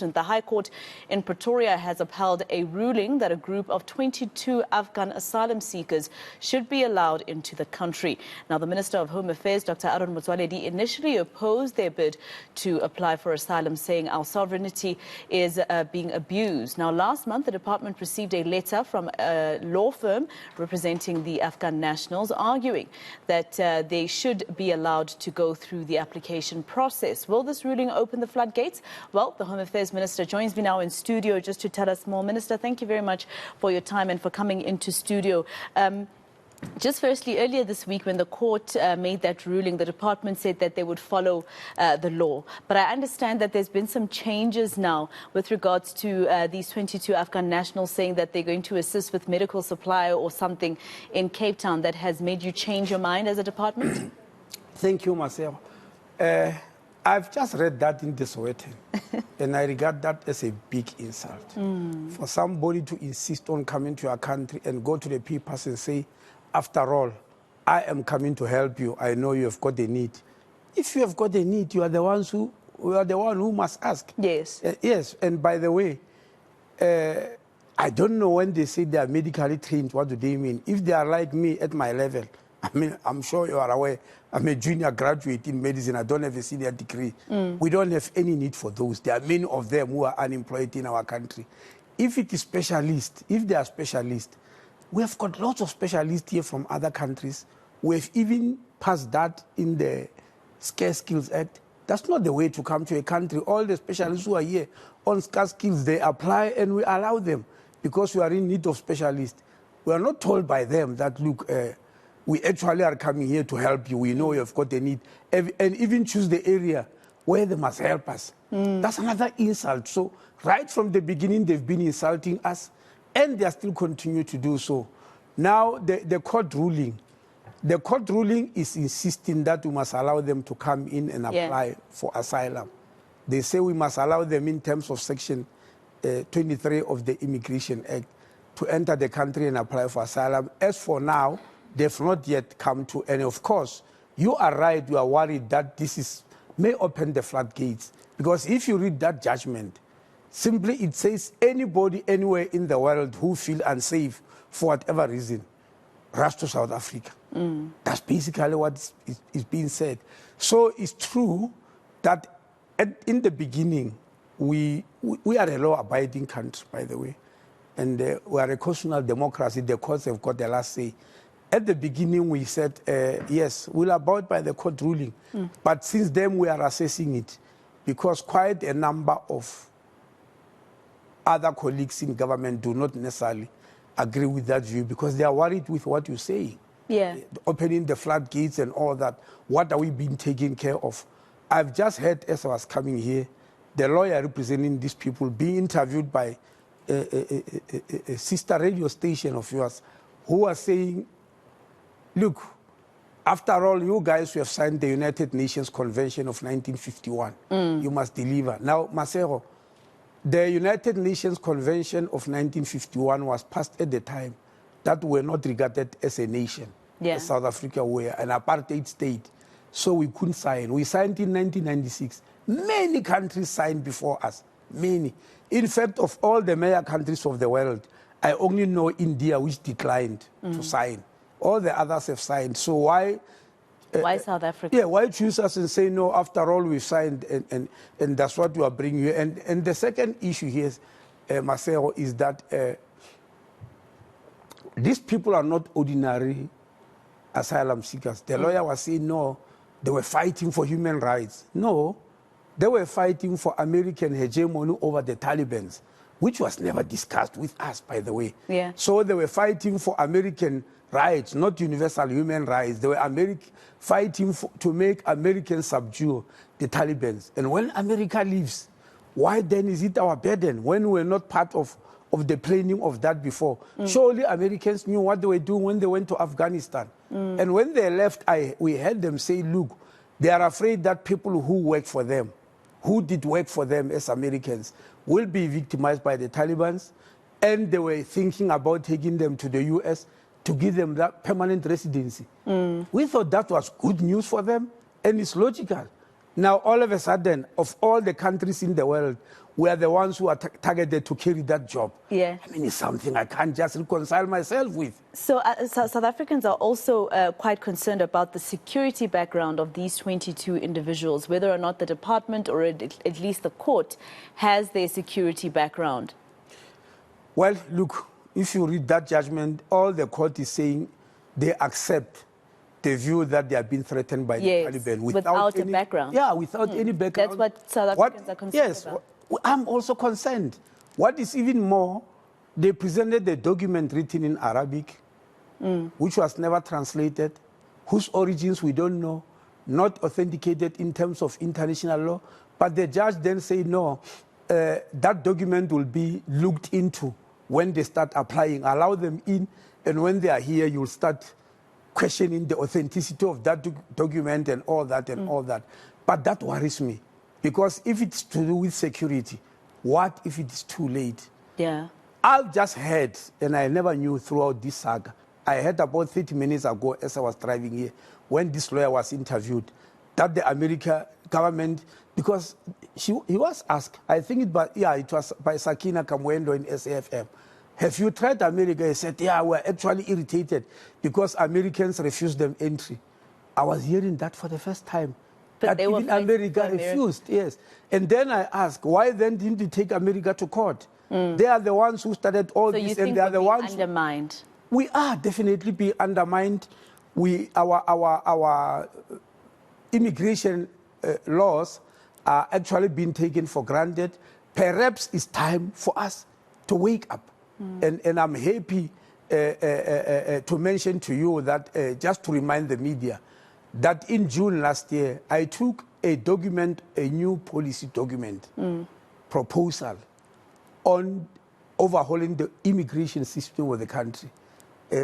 The High Court in Pretoria has upheld a ruling that a group of 22 Afghan asylum seekers should be allowed into the country. Now, the Minister of Home Affairs, Dr. Motsoaledi, initially opposed their bid to apply for asylum, saying our sovereignty is being abused. Now, last month, the department received a letter from a law firm representing the Afghan nationals, arguing that they should be allowed to go through the application process. Will this ruling open the floodgates? Well, the Home Affairs Minister joins me now in studio just to tell us more. Minister, thank you very much for your time and for coming into studio. Just firstly, earlier this week when the court made that ruling, the department said that they would follow the law. But I understand that there's been some changes now with regards to these 22 Afghan nationals saying that they're going to assist with medical supply or something in Cape Town that has made you change your mind as a department? Thank you, Marcel. I've just read that in the Sowetan, and I regard that as a big insult. For somebody to insist on coming to our country and go to the people and say, after all, I am coming to help you. I know you have got a need. If you have got a need, you are the one who must ask. Yes. Yes, and by the way, I don't know when they say they are medically trained, what do they mean? If they are like me at my level, I mean, I'm sure you are aware, I'm a junior graduate in medicine. I don't have a senior degree. We don't have any need for those. There are many of them who are unemployed in our country. If it is specialists, if they are specialists, we have got lots of specialists here from other countries. We have even passed that in the Scarce Skills Act. That's not the way to come to a country. All the specialists who are here on scarce skills, they apply and we allow them because we are in need of specialists. We are not told by them that, look, we actually are coming here to help you. We know you have got a need. And even choose the area where they must help us. That's another insult. So right from the beginning, they've been insulting us, and they are still continue to do so. Now, the court ruling is insisting that we must allow them to come in and apply for asylum. They say we must allow them in terms of Section 23 of the Immigration Act to enter the country and apply for asylum. As for now, they've not yet come to, and of course, you are right, you are worried that this may open the floodgates. Because if you read that judgment, simply it says anybody anywhere in the world who feel unsafe for whatever reason, rush to South Africa. That's basically what is being said. So it's true that in the beginning, we are a law-abiding country, by the way, and we are a constitutional democracy. The courts have got the last say. At the beginning, we said, yes, we'll abide by the court ruling. But since then, we are assessing it because quite a number of other colleagues in government do not necessarily agree with that view because they are worried with what you're saying. Yeah. Opening the floodgates and all that. What are we being taken care of? I've just heard, as I was coming here, the lawyer representing these people being interviewed by a sister radio station of yours who are saying, look, after all, you guys who have signed the United Nations Convention of 1951, you must deliver. Now, Macero, the United Nations Convention of 1951 was passed at the time that we were not regarded as a nation. As South Africa were an apartheid state, so we couldn't sign. We signed in 1996. Many countries signed before us, many. In fact, of all the major countries of the world, I only know India, which declined to sign. All the others have signed. So why South Africa? Yeah, why choose us and say, no, after all, we've signed, and that's what we are bringing you. And the second issue here, Marcelo, is that these people are not ordinary asylum seekers. The lawyer was saying, no, they were fighting for human rights. No, they were fighting for American hegemony over the Taliban, which was never discussed with us, by the way. Yeah. So they were fighting for American rights, not universal human rights. They were fighting to make Americans subdue the Taliban. And when America leaves, why then is it our burden when we're not part of the planning of that before? Surely Americans knew what they were doing when they went to Afghanistan. And when they left, we heard them say, look, they are afraid that people who work for them, who did work for them as Americans, will be victimized by the Taliban. And they were thinking about taking them to the U.S. to give them that permanent residency. We thought that was good news for them, and it's logical. Now, all of a sudden, of all the countries in the world, we are the ones who are targeted to carry that job. Yeah. I mean, it's something I can't just reconcile myself with. So South Africans are also quite concerned about the security background of these 22 individuals, whether or not the department or at least the court has their security background. Well, look, if you read that judgment, all the court is saying they accept the view that they are being threatened by the Taliban without any background. Yeah, without any background. That's what South Africans are concerned about. Yes, I'm also concerned. What is even more, they presented a document written in Arabic, which was never translated, whose origins we don't know, not authenticated in terms of international law. But the judge then said, no, that document will be looked into when they start applying. Allow them in, and when they are here, you'll start questioning the authenticity of that document and all that and all that. But that worries me, because if it's to do with security, what if it is too late? Yeah. I've just heard, and I never knew throughout this saga, I heard about 30 minutes ago as I was driving here, when this lawyer was interviewed, that the American government, because he was asked, I think it was by Sakina Kamwendo in SAFM, have you tried America? He said, yeah, we're actually irritated because Americans refused them entry. I was hearing that for the first time. But that even America refused, yes. And then I asked, why then didn't you take America to court? They are the ones who started all this, and they are the ones undermined. We are definitely being undermined. Our immigration laws are actually being taken for granted. Perhaps it's time for us to wake up. And I'm happy to mention to you that, just to remind the media, that in June last year, I took a document, a new policy document, proposal on overhauling the immigration system of the country.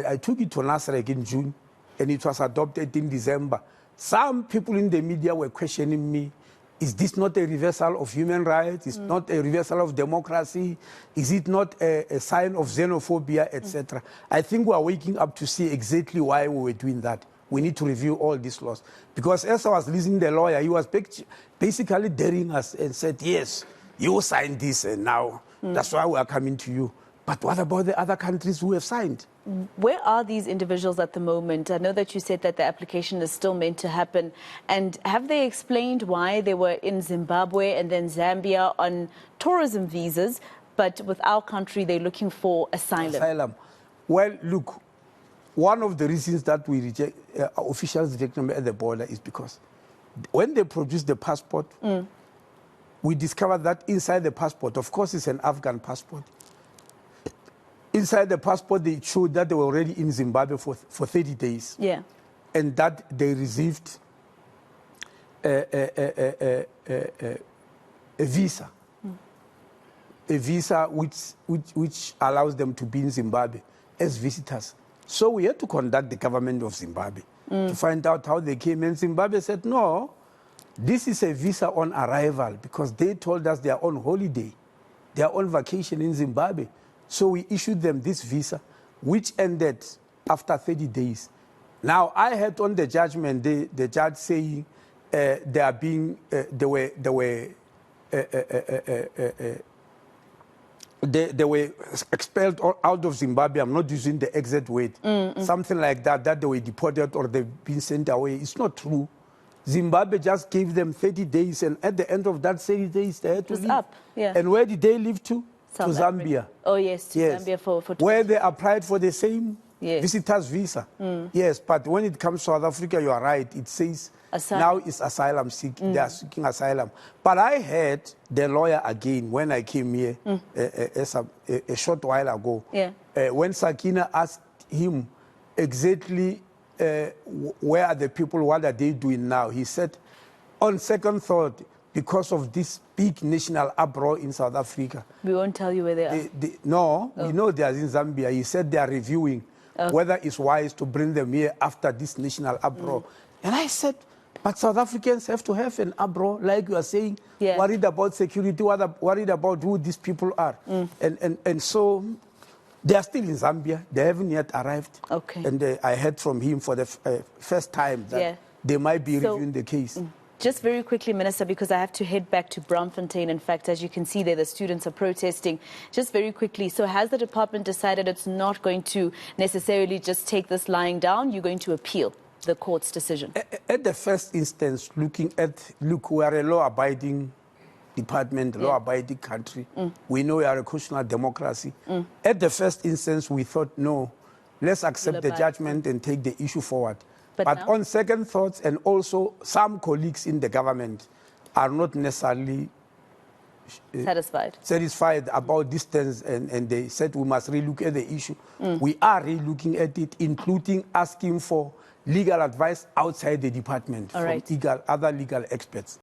I took it to Nasrec in June, and it was adopted in December. Some people in the media were questioning me, is this not a reversal of human rights? Is not a reversal of democracy? Is it not a sign of xenophobia, etc.? I think we are waking up to see exactly why we were doing that. We need to review all these laws. Because as I was listening to the lawyer, he was basically daring us and said, yes, you signed this, and now that's why we are coming to you. But what about the other countries who have signed? Where are these individuals at the moment? I know that you said that the application is still meant to happen. And have they explained why they were in Zimbabwe and then Zambia on tourism visas, but with our country, they're looking for asylum? Well, look, one of the reasons that we reject, officials reject them at the border is because when they produce the passport, we discovered that inside the passport, of course, it's an Afghan passport. Inside the passport, they showed that they were already in Zimbabwe for 30 days. Yeah. And that they received a visa. A visa which allows them to be in Zimbabwe as visitors. So we had to contact the government of Zimbabwe to find out how they came. And Zimbabwe said, no, this is a visa on arrival, because they told us they are on holiday. They are on vacation in Zimbabwe. So we issued them this visa, which ended after 30 days. Now, I heard on the judgment, the judge saying they were expelled out of Zimbabwe. I'm not using the exact word. Something like that they were deported or they've been sent away. It's not true. Zimbabwe just gave them 30 days, and at the end of that 30 days, they had to leave. Yeah. And where did they leave to? South to Zambia. Africa. Oh, yes, to Zambia for where they applied for the same visitor's visa. Yes, but when it comes to South Africa, you are right. It says now it's asylum seeking. They are seeking asylum. But I heard the lawyer again when I came here a short while ago. When Sakina asked him exactly where are the people, what are they doing now? He said, on second thought, because of this big national uproar in South Africa. We won't tell you where they are. We know they are in Zambia. He said they are reviewing whether it's wise to bring them here after this national uproar. And I said, but South Africans have to have an uproar, like you are saying, worried about security, worried about who these people are. And so they are still in Zambia. They haven't yet arrived. Okay. And I heard from him for the first time that they might be reviewing the case. Just very quickly, Minister, because I have to head back to Braamfontein. In fact, as you can see there, the students are protesting. Just very quickly, so has the department decided it's not going to necessarily just take this lying down? You're going to appeal the court's decision? At the first instance, look, we are a law-abiding department, law-abiding country. We know we are a constitutional democracy. At the first instance, we thought, no, let's accept the judgment and take the issue forward. But on second thoughts, and also some colleagues in the government are not necessarily satisfied about distance, and they said we must relook at the issue. We are relooking at it, including asking for legal advice outside the department from other legal experts.